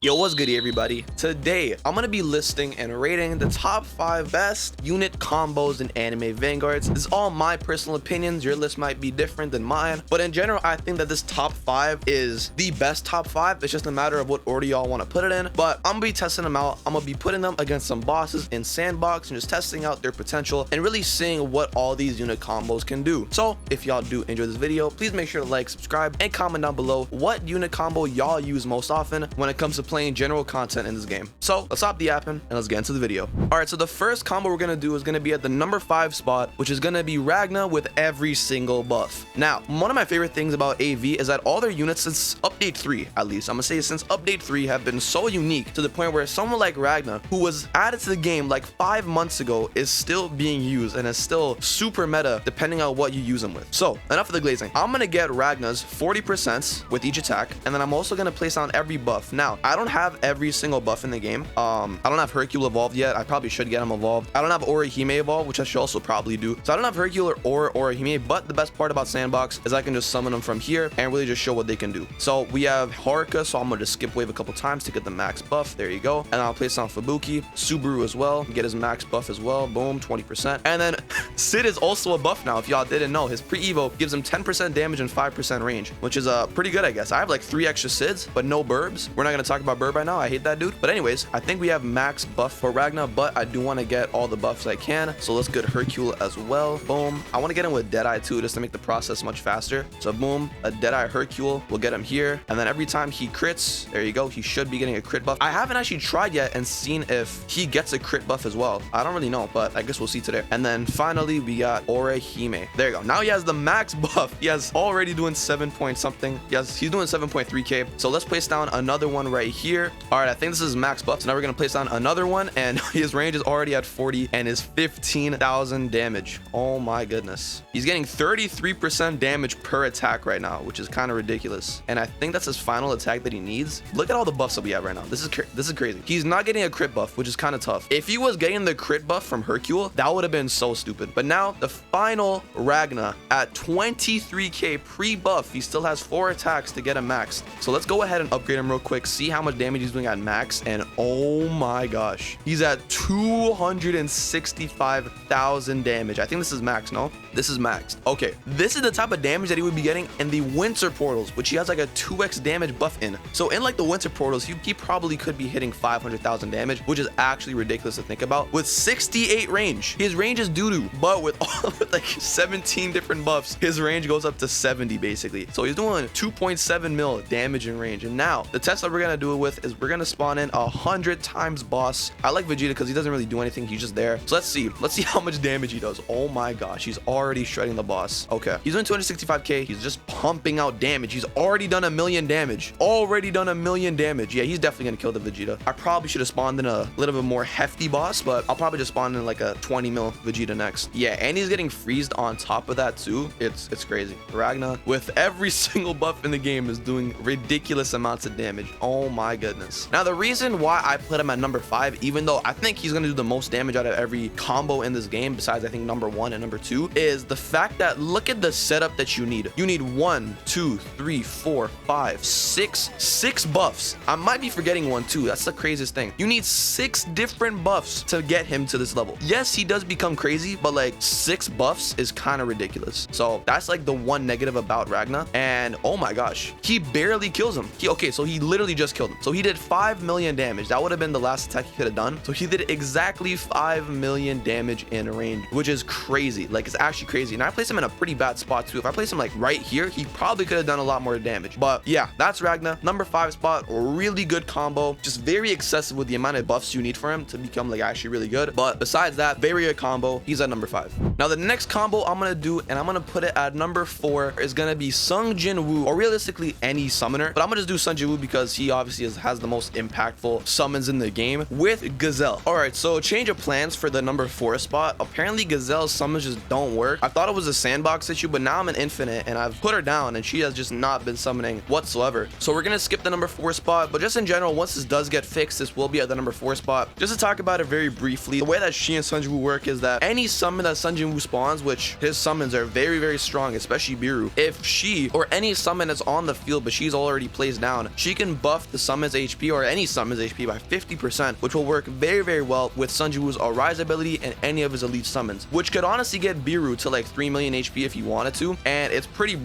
Yo, what's good everybody? Today, I'm gonna be listing and rating the top 5 best unit combos in anime Vanguards. This is all my personal opinions. Your list might be different than mine, but in general, I think that this top 5 is the best top 5. It's just a matter of what order y'all want to put it in, but I'm gonna be testing them out. I'm gonna be putting them against some bosses in Sandbox and just testing out their potential and really seeing what all these unit combos can do. So if y'all do enjoy this video, please make sure to like, subscribe, and comment down below what unit combo y'all use most often when it comes to playing general content in this game. So let's stop the yapping and let's get into the video. All right, so the first combo we're gonna do is gonna be at the number 5 spot, which is gonna be Ragna with every single buff. Now, one of my favorite things about AV is that all their units since update 3, at least I'm gonna say since update 3, have been so unique to the point where someone like Ragna, who was added to the game like 5 months ago, is still being used and is still super meta depending on what you use them with. So enough of the glazing. I'm gonna get Ragna's 40% with each attack, and then I'm also gonna place on every buff. Now, I don't have every single buff in the game. I don't have Hercule evolved yet. I probably should get him evolved. I don't have Orihime evolved, which I should also probably do. So I don't have Hercule or Orihime, but the best part about Sandbox is I can just summon them from here and really just show what they can do. So we have Haruka, so I'm gonna just skip wave a couple times to get the max buff. There you go. And I'll place on Fubuki, Subaru as well, get his max buff as well. Boom, 20%. And then Sid is also a buff now. If y'all didn't know, his pre-evo gives him 10% damage and 5% range, which is pretty good, I guess. I have like 3 extra Sids, but no Burbs. We're not gonna talk about Burb right now. I hate that dude. But anyways, I think we have max buff for Ragna, but I do want to get all the buffs I can. So let's get Hercule as well. Boom. I want to get him with Deadeye too, just to make the process much faster. So boom, a Deadeye Hercule. We'll get him here. And then every time he crits, there you go. He should be getting a crit buff. I haven't actually tried yet and seen if he gets a crit buff as well. I don't really know, but I guess we'll see today. And then finally, we got Orihime. There you go. Now he has the max buff. He has already doing 7 point something. Yes, he's doing 7.3k. So let's place down another one right here. All right, I think this is max buff. So now we're gonna place down another one, and his range is already at 40 and is 15,000 damage. Oh my goodness. He's getting 33% damage per attack right now, which is kind of ridiculous. And I think that's his final attack that he needs. Look at all the buffs that we have right now. This is crazy. He's not getting a crit buff, which is kind of tough. If he was getting the crit buff from Hercule, that would have been so stupid. But now the final Ragna at 23k pre-buff, he still has 4 attacks to get him maxed. So let's go ahead and upgrade him real quick, see how much damage he's doing at max. And oh my gosh, he's at 265,000 damage. I think this is max. No, this is max. Okay, this is the type of damage that he would be getting in the winter portals, which he has like a 2x damage buff in. So in like the winter portals, he probably could be hitting 500,000 damage, which is actually ridiculous to think about. With 68 range, his range is doo-doo, but with all with like 17 different buffs, his range goes up to 70 basically. So he's doing 2.7 mil damage in range. And now the test that we're gonna do it with is we're gonna spawn in 100 times boss. I like Vegeta because he doesn't really do anything. He's just there. So let's see how much damage he does. Oh my gosh, he's already shredding the boss. Okay, he's doing 265k. He's just pumping out damage. He's already done 1 million damage. Yeah, he's definitely gonna kill the Vegeta. I probably should have spawned in a little bit more hefty boss, but I'll probably just spawn in like a 20 mil Vegeta next. Yeah, and he's getting freezed on top of that too. It's crazy. Ragna with every single buff in the game is doing ridiculous amounts of damage. Oh my goodness. Now the reason why I put him at number 5, even though I think he's gonna do the most damage out of every combo in this game, besides I think number 1 and number 2, is the fact that look at the setup that you need. You need 1, 2, 3, 4, 5, 6 buffs. I might be forgetting one too. That's the craziest thing. You need 6 different buffs to get him to this level. Yes, he does become crazy, but like 6 buffs is kind of ridiculous. So that's like the one negative about Ragna. And oh my gosh, he barely kills him. Okay, so he literally just killed him. So he did 5 million damage. That would have been the last attack he could have done. So he did exactly 5 million damage in range, which is crazy. Like, it's actually crazy. And I placed him in a pretty bad spot too. If I place him like right here, he probably could have done a lot more damage. But yeah, that's Ragna, number 5 spot. Really good combo, just very excessive with the amount of buffs you need for him to become like actually really good. But besides that, very good combo. He's at number 5. Now the next combo I'm gonna do, and I'm gonna put it at number 4, is gonna be Sung Jin Woo, or realistically any summoner, but I'm gonna just do Sung Jin Woo because he obviously has the most impactful summons in the game with Gazelle. All right, so change of plans for the number 4 spot. Apparently Gazelle's summons just don't work. I thought it was a Sandbox issue, but now I'm in Infinite and I've put her down and she has just not been summoning whatsoever. So we're gonna skip the number 4 spot, but just in general, once this does get fixed, this will be at the number 4 spot. Just to talk about it very briefly, the way that she and Sung Jin Woo work is that any summon that Sung Jin Wu spawns, which his summons are very, very strong, especially Biru. If she or any summon is on the field, but she's already placed down, she can buff the summon's HP or any summon's HP by 50%, which will work very, very well with Sun Jiwoo's Arise ability and any of his elite summons, which could honestly get Biru to like 3 million HP if he wanted to, and it's pretty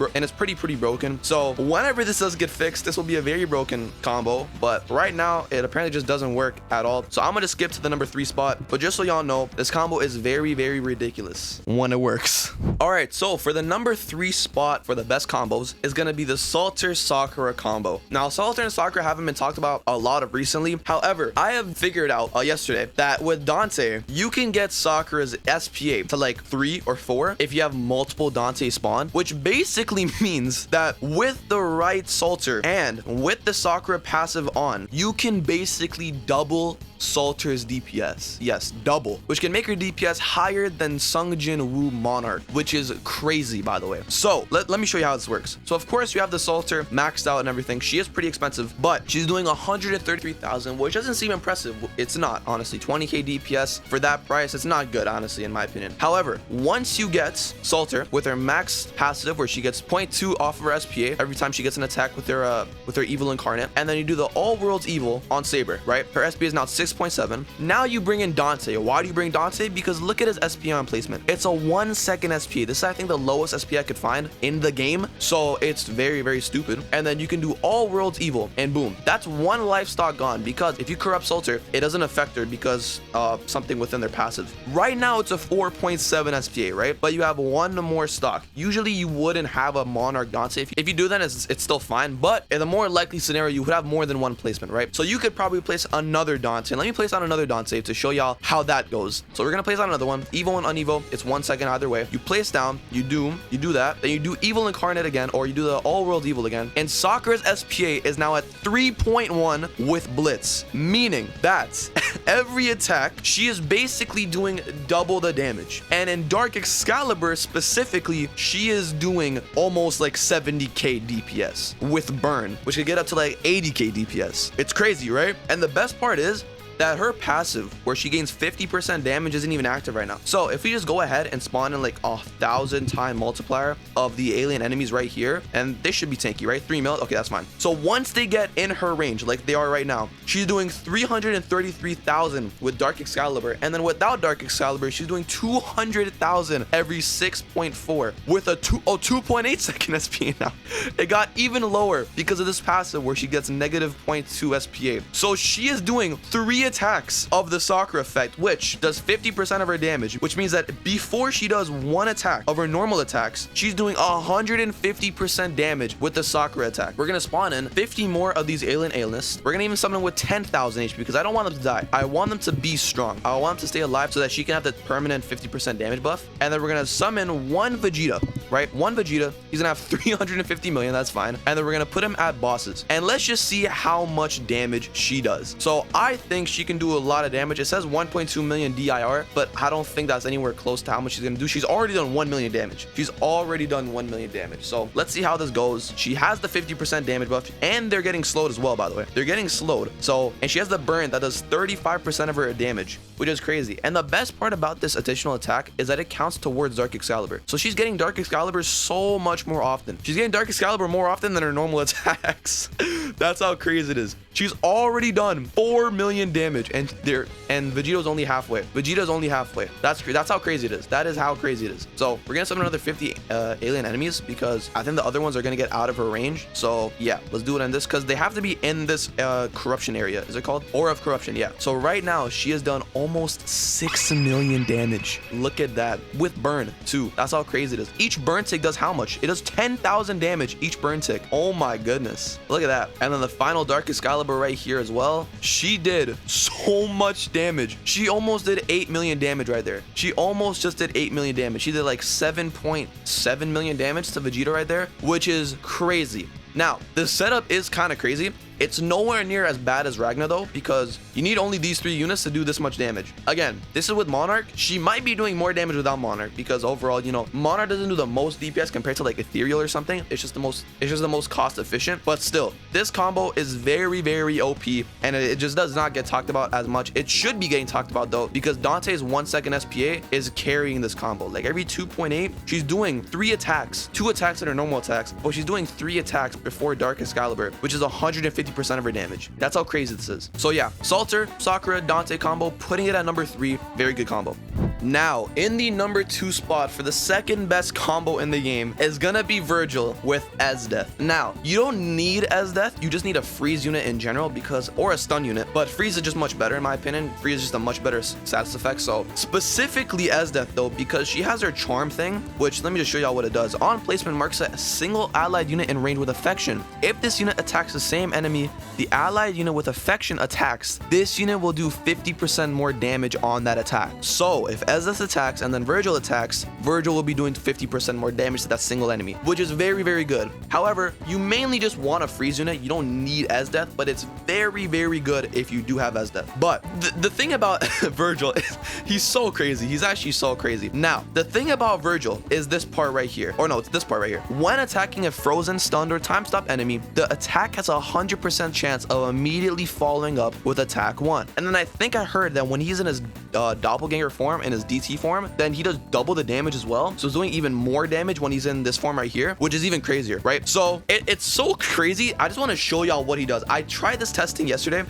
broken. So whenever this does get fixed, this will be a very broken combo, but right now it apparently just doesn't work at all. So I'm gonna skip to the number 3 spot, but just so y'all know, this combo is very, very ridiculous when it works. All right, so for the number 3 spot for the best combos is gonna be the Salter Sakura combo. Now Salter and Sakura haven't been talked about a lot of recently. However, I have figured out yesterday that with Dante, you can get Sakura's SPA to like 3 or 4 if you have multiple Dante spawn, which basically means that with the right Salter and with the Sakura passive on, you can basically double Salter's DPS. Yes, double, which can make her DPS higher than Sungjin Woo Monarch, which is crazy, by the way. So let me show you how this works. So of course you have the Salter maxed out and everything. She is pretty expensive, but she's doing 133,000, which doesn't seem impressive. It's not, honestly. 20k DPS for that price, it's not good, honestly, in my opinion. However, once you get Salter with her max passive, where she gets 0.2 off of her SPA every time she gets an attack with her evil incarnate, and then you do the all worlds evil on Saber, right? Her SPA is now 6.7. Now you bring in Dante. Why do you bring Dante? Because look at his SPA on placement. It's a 1 second SPA. This is, I think, the lowest SPA I could find in the game. So it's very, very stupid. And then you can do all worlds evil, and boom, that's 1 life stock gone. Because if you corrupt Salter, it doesn't affect her because something within their passive. Right now it's a 4.7 SPA, right? But you have 1 more stock. Usually you wouldn't have a Monarch Dante. If you do that, it's still fine. But in the more likely scenario, you would have more than 1 placement, right? So you could probably place another Dante. Let me place on another Dante to show y'all how that goes. So we're gonna place on another one, Evo and Unevo. It's 1 second either way. You place down, you do that, then you do Evil Incarnate again, or you do the All World Evil again. And Sakura's SPA is now at 3.1 with Blitz, meaning that every attack she is basically doing double the damage. And in Dark Excalibur specifically, she is doing almost like 70k DPS with burn, which could get up to like 80k DPS. It's crazy, right? And the best part is that her passive, where she gains 50% damage, isn't even active right now. So if we just go ahead and spawn in like 1,000 time multiplier of the alien enemies right here, and they should be tanky, right? 3 mil. Okay, that's fine. So once they get in her range, like they are right now, she's doing 333,000 with Dark Excalibur, and then without Dark Excalibur, she's doing 200,000 every 6.4 with a 2.8 second SPA now. It got even lower because of this passive where she gets negative 0.2 SPA. So she is doing 3 attacks of the Sakura effect, which does 50% of her damage, which means that before she does 1 attack of her normal attacks, she's doing 150% damage with the Sakura attack. We're gonna spawn in 50 more of these alien alienists. We're gonna even summon them with 10,000 HP because I don't want them to die. I want them to be strong. I want them to stay alive so that she can have the permanent 50% damage buff. And then we're gonna summon 1 Vegeta, right? 1 Vegeta. He's gonna have 350 million. That's fine. And then we're gonna put him at bosses. And let's just see how much damage she does. So I think she can do a lot of damage. It says 1.2 million DIR, but I don't think that's anywhere close to how much she's gonna do. She's already done 1 million damage. She's already done 1 million damage. So let's see how this goes. She has the 50% damage buff, and they're getting slowed as well, by the way. They're getting slowed. So, and she has the burn that does 35% of her damage, which is crazy. And the best part about this additional attack is that it counts towards Dark Excalibur. So she's getting Dark Excalibur so much more often. She's getting Dark Excalibur more often than her normal attacks. That's how crazy it is. She's already done 4 million damage, and Vegeta's only halfway. Vegeta's only halfway. That's how crazy it is. That is how crazy it is. So we're gonna summon another 50 alien enemies because I think the other ones are gonna get out of her range. So yeah, let's do it in this because they have to be in this corruption area. Is it called Aura of Corruption? Yeah. So right now she has done almost 6 million damage. Look at that with burn too. That's how crazy it is. Each burn tick does how much? It does 10,000 damage each burn tick. Oh my goodness. Look at that. And then the final Dark Excalibur right here as well. She did so much damage. She almost did 8 million damage right there. She almost just did 8 million damage. She did like 7.7 million damage to Vegeta right there, which is crazy. Now, the setup is kind of crazy It's nowhere near as bad as Ragna though, because you need only these 3 units to do this much damage. Again, this is with Monarch. She might be doing more damage without Monarch, because overall, you know, Monarch doesn't do the most DPS compared to like Ethereal or something. It's just the most cost efficient. But still, this combo is very, very OP, and it just does not get talked about as much. It should be getting talked about though, because Dante's 1 second SPA is carrying this combo. Like every 2.8, she's doing 3 attacks, 2 attacks that are normal attacks, but she's doing 3 attacks before Dark Excalibur, which is 150% of her damage. That's how crazy this is. So yeah, Salter, Sakura, Dante combo, putting it at number 3, very good combo. Now, in the number 2 spot for the second best combo in the game is gonna be Virgil with Esdeath. Now, you don't need Esdeath, you just need a freeze unit in general, because, or a stun unit, but freeze is just much better in my opinion. Freeze is just a much better status effect. So specifically Esdeath though, because she has her charm thing, which let me just show y'all what it does. On placement, marks a single allied unit in range with affection. If this unit attacks the same enemy the allied unit with affection attacks, this unit will do 50% more damage on that attack. So if Esdeath attacks and then Virgil attacks, Virgil will be doing 50% more damage to that single enemy, which is very, very good. However, you mainly just want a freeze unit. You don't need Esdeath, but it's very, very good if you do have Esdeath. But the thing about Virgil is he's so crazy. He's actually so crazy. Now, the thing about Virgil is this part right here. Or no, it's this part right here. When attacking a frozen, stunned, or time stop enemy, the attack has a 100% chance of immediately following up with attack 1. And then I think I heard that when he's in his doppelganger form, in his DT form, then he does double the damage as well. So he's doing even more damage when he's in this form right here, which is even crazier, right? So it's so crazy. I just want to show y'all what he does. I tried this testing yesterday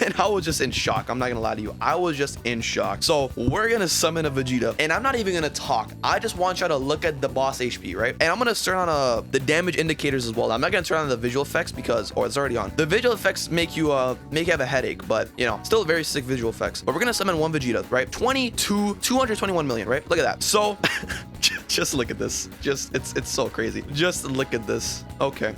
and I was just in shock. I'm not gonna lie to you. I was just in shock. So we're gonna summon a Vegeta, and I'm not even gonna talk. I just want y'all to look at the boss HP, right? And I'm gonna turn on the damage indicators as well. I'm not gonna turn on the visual effects because, oh, it's already on. The visual effects make you have a headache, but you know, still very sick visual effects. But we're gonna summon one Vegeta, right? 221 million, right? Look at that. So just look at this. It's so crazy. Just look at this. Okay.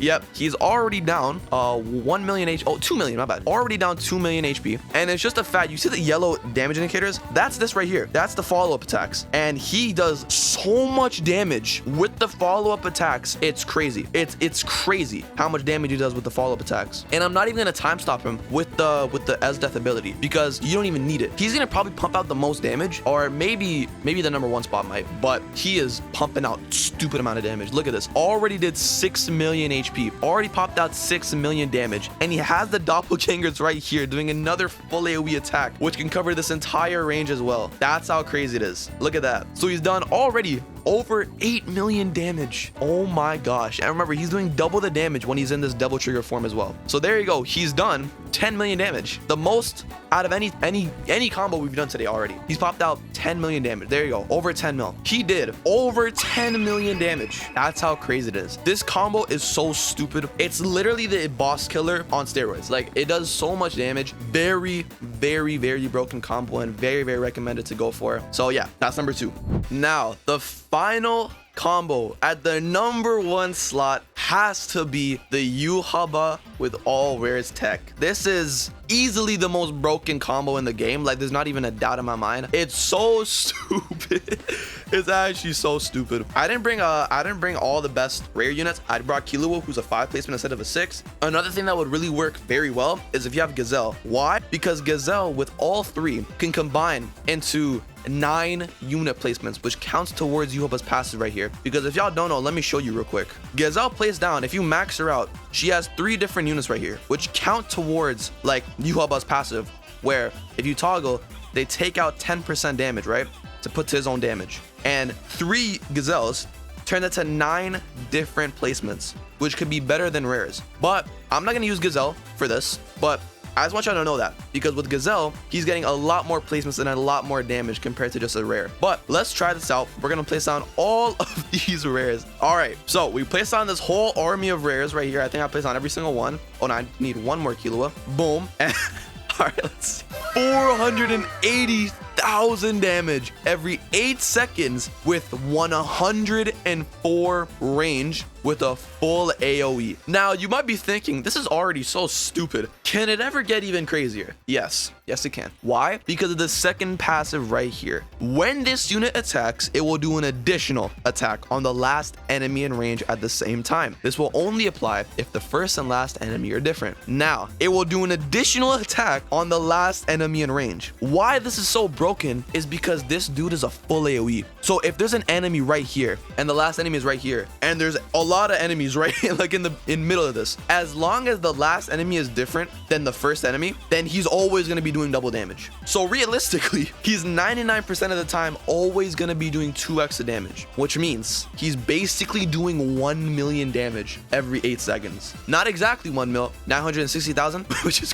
Yep, he's already down 1 million 2 million, my bad. Already down 2 million HP. And it's just a fact. You see the yellow damage indicators? That's this right here. That's the follow-up attacks. And he does so much damage with the follow-up attacks. It's crazy. It's crazy how much damage he does with the follow-up attacks. And I'm not even gonna time stop him with the Esdeath ability, because you don't even need it. He's gonna probably pump out the most damage, or maybe the number 1 spot might, but he is pumping out stupid amount of damage. Look at this. Already did 6 million HP. Already popped out 6 million damage, and he has the doppelgangers right here doing another full AoE attack, which can cover this entire range as well. That's how crazy it is. Look at that. So he's done already over 8 million damage. Oh my gosh. And remember, he's doing double the damage when he's in this double trigger form as well. So there you go. He's done 10 million damage, the most out of any combo we've done today already. He's popped out 10 million damage. There you go, over 10 mil. He did over 10 million damage. That's how crazy it is. This combo is so stupid. It's literally the boss killer on steroids. Like, it does so much damage. Very, very, very broken combo, and very, very recommended to go for. So yeah, that's number 2. Now, the final combo at the number 1 slot has to be the Yuhaba with all rares tech. This is easily the most broken combo in the game. Like, there's not even a doubt in my mind. It's so stupid. It's actually so stupid. I didn't bring all the best rare units. I brought Killua, who's a 5 placement instead of a 6. Another thing that would really work very well is if you have Gazelle. Why? Because Gazelle with all 3 can combine into 9 unit placements, which counts towards Yuhaba's passive right here. Because if y'all don't know, let me show you real quick. Gazelle plays down. If you max her out, she has 3 different units right here, which count towards like Yuhaba's passive, where if you toggle, they take out 10% damage, right, to put to his own damage. And 3 Gazelles turn that to 9 different placements, which could be better than rares. But I'm not gonna use Gazelle for this, but I just want y'all to know that, because with Gazelle, he's getting a lot more placements and a lot more damage compared to just a rare. But let's try this out. We're gonna place down all of these rares. All right, so we placed on this whole army of rares right here. I think I placed on every single one. Oh, no, I need 1 more Killua. Boom. And all right, let's see. 480,000 damage every 8 seconds with 104 range. with a full AoE. Now, you might be thinking, this is already so stupid. Can it ever get even crazier? Yes. Yes, it can. Why? Because of the second passive right here. When this unit attacks, it will do an additional attack on the last enemy in range at the same time. This will only apply if the first and last enemy are different. Now, it will do an additional attack on the last enemy in range. Why this is so broken is because this dude is a full AoE. So if there's an enemy right here and the last enemy is right here, and there's a lot of enemies right like in middle of this, as long as the last enemy is different than the first enemy, then he's always going to be doing double damage. So realistically, he's 99% of the time always going to be doing 2x damage, which means he's basically doing 1 million damage every 8 seconds. Not exactly 1 mil, 960,000, which is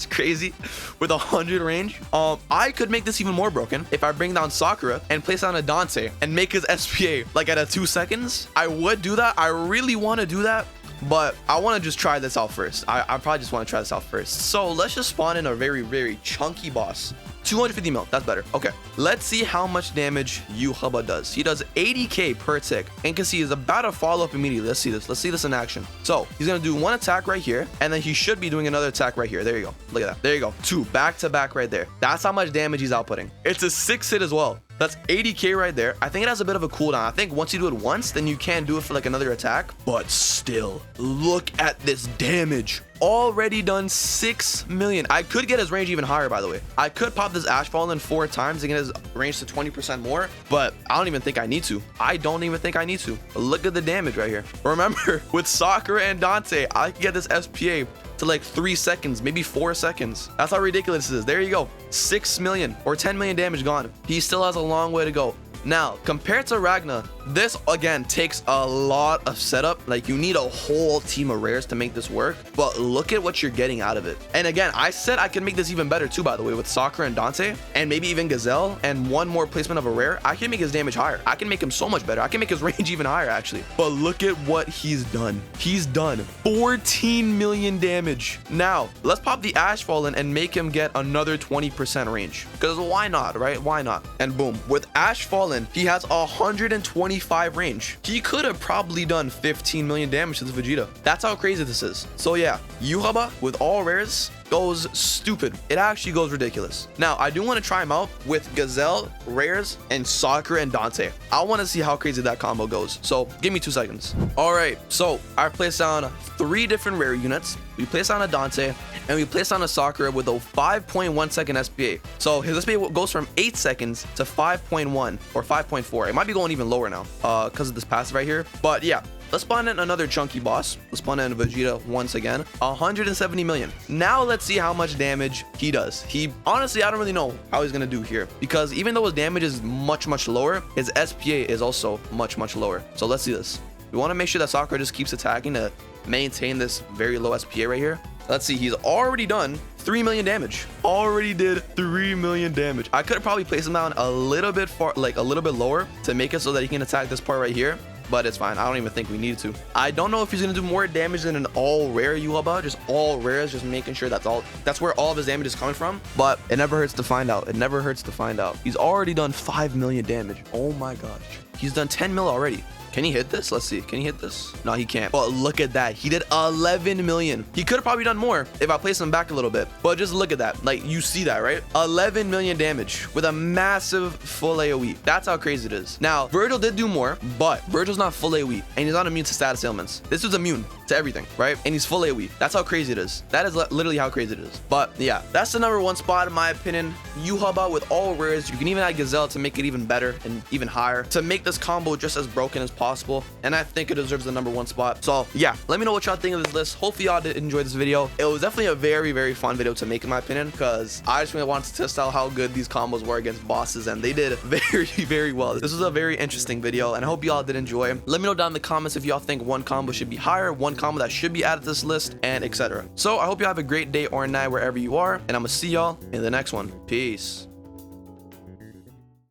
crazy with 100 range. I could make this even more broken if I bring down Sakura and place down a Dante and make his SPA like at a 2 seconds. I would do that. I really want to do that, but I want to just try this out first. I probably just want to try this out first. So let's just spawn in a very chunky boss. 250 mil, that's better. Okay, let's see how much damage Yuhaba does. He does 80k per tick, and you can see he's about to follow up immediately. Let's see this in action. So he's gonna do one attack right here, and then he should be doing another attack right here. There you go, look at that. There you go, 2 back to back right there. That's how much damage he's outputting. It's a 6 hit as well. That's 80k right there. I think it has a bit of a cooldown. I think once you do it once, then you can do it for like another attack. But still, look at this damage. Already done 6 million. I could get his range even higher, by the way. I could pop this Ash Fallen 4 times to get his range to 20% more, but I don't even think I need to. I don't even think I need to. Look at the damage right here. Remember, with Sakura and Dante, I can get this SPA to like 3 seconds, maybe 4 seconds. That's how ridiculous this is. There you go. 6 million or 10 million damage gone. He still has a long way to go. Now, compared to Ragna, this again takes a lot of setup. Like, you need a whole team of rares to make this work, but look at what you're getting out of it. And again, I said I can make this even better too, by the way, with Sakura and Dante, and maybe even Gazelle, and one more placement of a rare. I can make his damage higher. I can make him so much better. I can make his range even higher, actually. But look at what he's done. He's done 14 million damage. Now, let's pop the Ash Fallen and make him get another 20% range, because why not, right? Why not? And boom, with Ash Fallen, he has 125 range. He could have probably done 15 million damage to this Vegeta. That's how crazy this is. So yeah, Yuhaba with all rares goes stupid. It actually goes ridiculous. Now, I do want to try him out with Gazelle, rares, and Sakura and Dante. I want to see how crazy that combo goes. So give me 2 seconds. All right, so I placed down 3 different rare units. We placed on a Dante, and we placed on a Sakura with a 5.1 second SPA. So his SPA goes from 8 seconds to 5.1 or 5.4. It might be going even lower now because of this passive right here. But yeah, let's spawn in another chunky boss. Let's spawn in Vegeta once again. 170 million. Now let's see how much damage he does. Honestly, I don't really know how he's gonna do here, because even though his damage is much lower, his SPA is also much lower. So let's see this. We want to make sure that Sakura just keeps attacking to maintain this very low SPA right here. Let's see, he's already done 3 million damage. Already did 3 million damage. I could have probably placed him down a little bit far, like a little bit lower, to make it so that he can attack this part right here, but it's fine. I don't even think we need to. I don't know if he's gonna do more damage than an all rare Yuhaba, just all rares, just making sure that's where all of his damage is coming from. But it never hurts to find out. It never hurts to find out. He's already done 5 million damage. Oh my gosh, he's done 10 mil already. Can he hit this? Let's see. Can he hit this? No, he can't. But look at that. He did 11 million. He could have probably done more if I placed him back a little bit. But just look at that. Like, you see that, right? 11 million damage with a massive full AoE. That's how crazy it is. Now, Virgil did do more, but Virgil's not full AoE, and he's not immune to status ailments. This is immune to everything, right? And he's full AoE. That's how crazy it is. That is literally how crazy it is. But yeah, that's the #1 spot in my opinion. Yuhaba with all rares. You can even add Gazelle to make it even better and even higher, to make this combo just as broken as possible. And I think it deserves the #1 spot. So yeah, let me know what y'all think of this list. Hopefully y'all did enjoy this video. It was definitely a very fun video to make, in my opinion, because I just really wanted to test out how good these combos were against bosses, and they did very well. This was a very interesting video, and I hope y'all did enjoy. Let me know down in the comments if y'all think one combo should be higher, one combo that should be added to this list, and etc. So I hope you have a great day or night wherever you are, and I'm gonna see y'all in the next one. Peace.